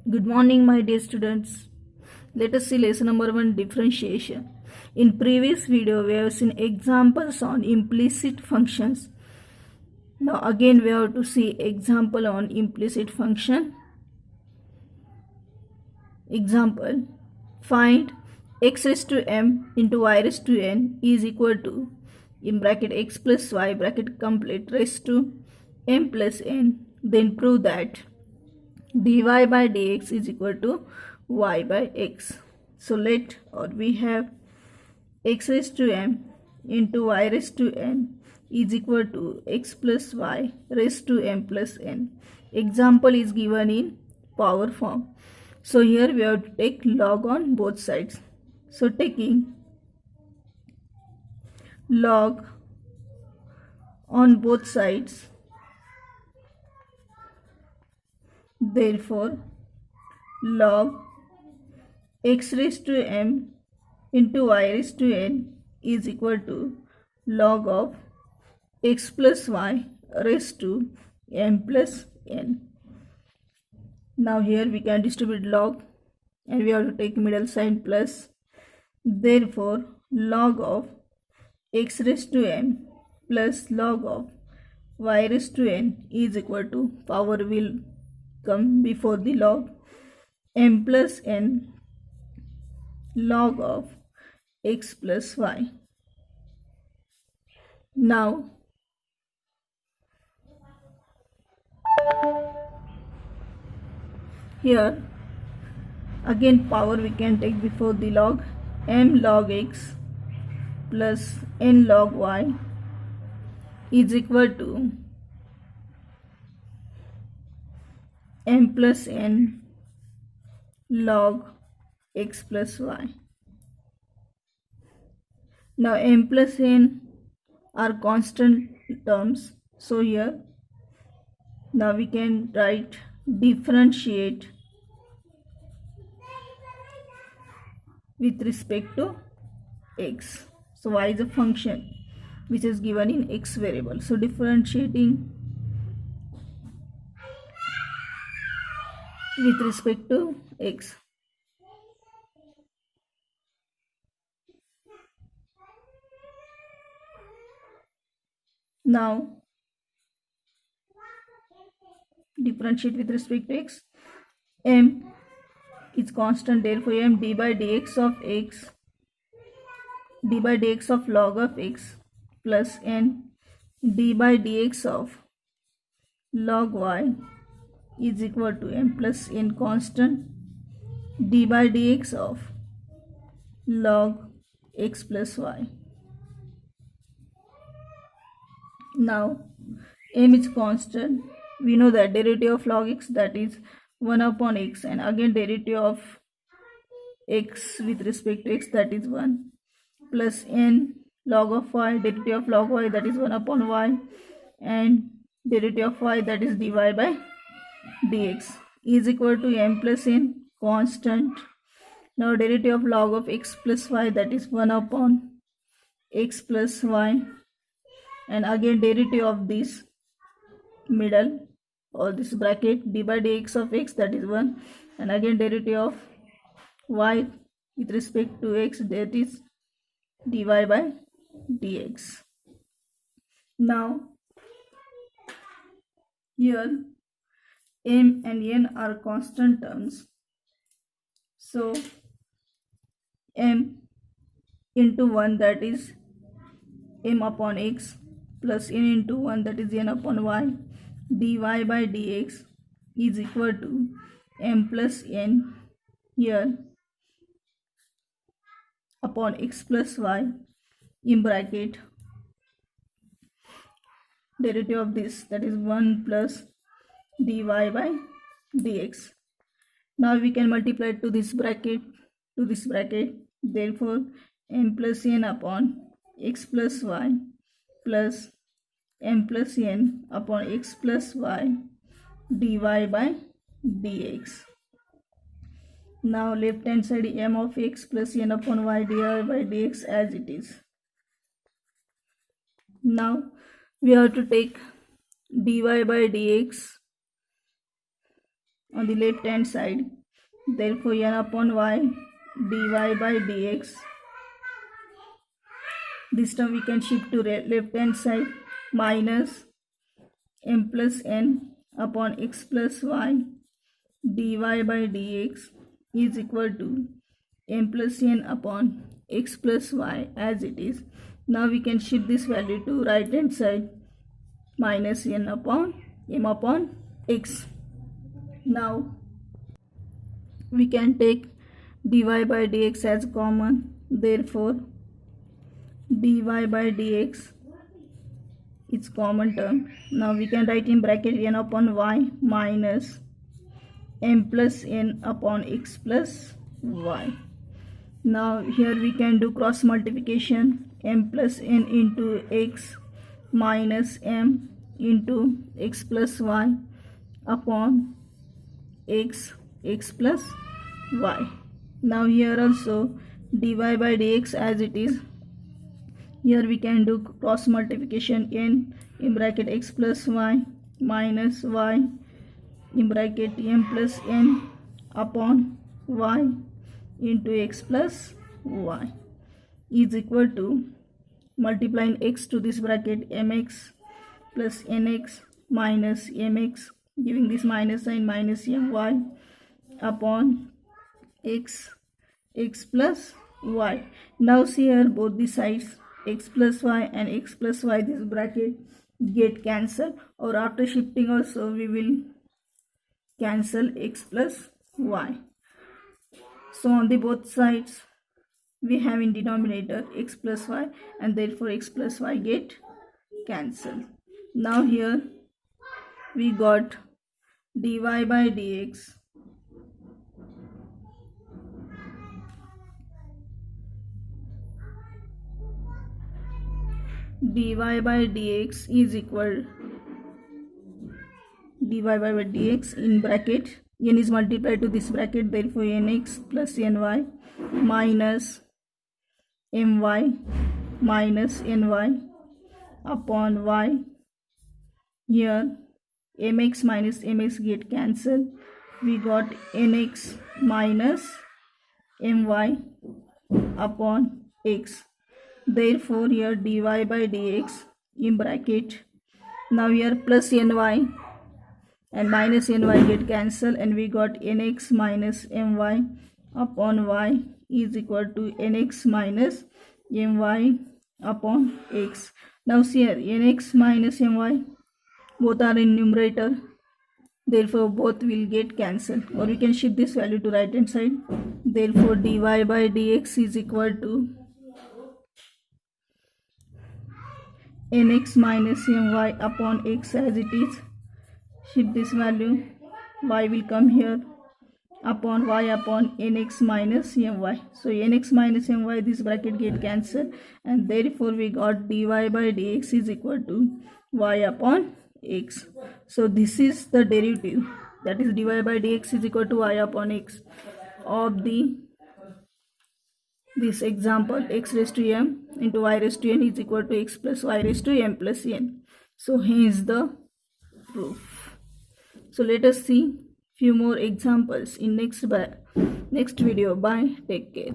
Good morning, my dear students. Let us see lesson number 1, differentiation. In previous video, we have seen examples on implicit functions. Now again, we have to see example on implicit function. Example: find x raised to m into y raised to n is equal to in bracket x plus y bracket complete raised to m plus n. Then prove that dy by dx is equal to y by x. So we have x raised to m into y raised to n is equal to x plus y raised to m plus n. Example is given in power form. So here we have to take log on both sides. So taking log on both sides, therefore log x raised to m into y raised to n is equal to log of x plus y raised to m plus n. Now here we can distribute log and we have to take middle sign plus. Therefore log of x raised to m plus log of y raised to n is equal to, power will come before the log, m plus n log of x plus y. Now here again power we can take before the log, m log x plus n log y is equal to m plus n log x plus y. Now m plus n are constant terms, so here now we can write differentiate with respect to x. So y is a function which is given in x variable, so differentiating with respect to x. Now differentiate with respect to x, m is constant, therefore m d by dx of x, d by dx of log of x plus n d by dx of log y is equal to m plus n constant d by dx of log x plus y. Now m is constant, we know that derivative of log x, that is 1 upon x, and again derivative of x with respect to x, that is 1, plus n log of y, derivative of log y, that is 1 upon y, and derivative of y, that is dy by dx is equal to m plus n constant. Now derivative of log of x plus y, that is 1 upon x plus y, and again derivative of this middle or this bracket d by dx of x, that is 1, and again derivative of y with respect to x, that is dy by dx. Now here m and n are constant terms, so m into 1, that is m upon x, plus n into 1, that is n upon y, dy by dx is equal to m plus n here upon x plus y in bracket derivative of this, that is 1 plus dy by dx. Now we can multiply it to this bracket, therefore m plus n upon x plus y plus m plus n upon x plus y dy by dx. Now left hand side m of x plus n upon y dy by dx as it is. Now we have to take dy by dx on the left hand side. Therefore n upon y dy by dx. This term we can shift to left hand side, minus m plus n upon x plus y dy by dx is equal to m plus n upon x plus y as it is. Now we can shift this value to right hand side, minus n upon m upon x. Now we can take dy by dx as common. Therefore dy by dx is common term. Now we can write in bracket n upon y minus m plus n upon x plus y. Now here we can do cross multiplication, m plus n into x minus m into x plus y upon x plus y. Now here also dy by dx as it is. Here we can do cross multiplication, n in bracket x plus y minus y in bracket m plus n upon y into x plus y is equal to multiplying x to this bracket mx plus nx minus mx, giving this minus sign, minus my upon x plus y. Now see here both the sides x plus y and x plus y, this bracket get cancelled, or after shifting also we will cancel x plus y. So on the both sides we have in denominator x plus y, and therefore x plus y get cancelled. Now here we got dy by dx is equal dy by dx in bracket n is multiplied to this bracket, therefore nx plus ny minus my minus ny upon y. Here mx minus mx get cancelled, we got nx minus my upon x. Therefore here dy by dx in bracket, now here plus ny and minus ny get cancelled, and we got nx minus my upon y is equal to nx minus my upon x. Now see here nx minus my both are in numerator, therefore both will get cancelled, or we can shift this value to right hand side. Therefore dy by dx is equal to nx minus my upon x as it is. Shift this value, y will come here, upon y upon nx minus my. So nx minus my, this bracket get cancelled, and therefore we got dy by dx is equal to y upon x. So this is the derivative, that is dy by dx is equal to y upon x of this example, x raised to m into y raised to n is equal to x plus y raised to m plus n. So hence the proof. So let us see few more examples in next video. Bye, take care.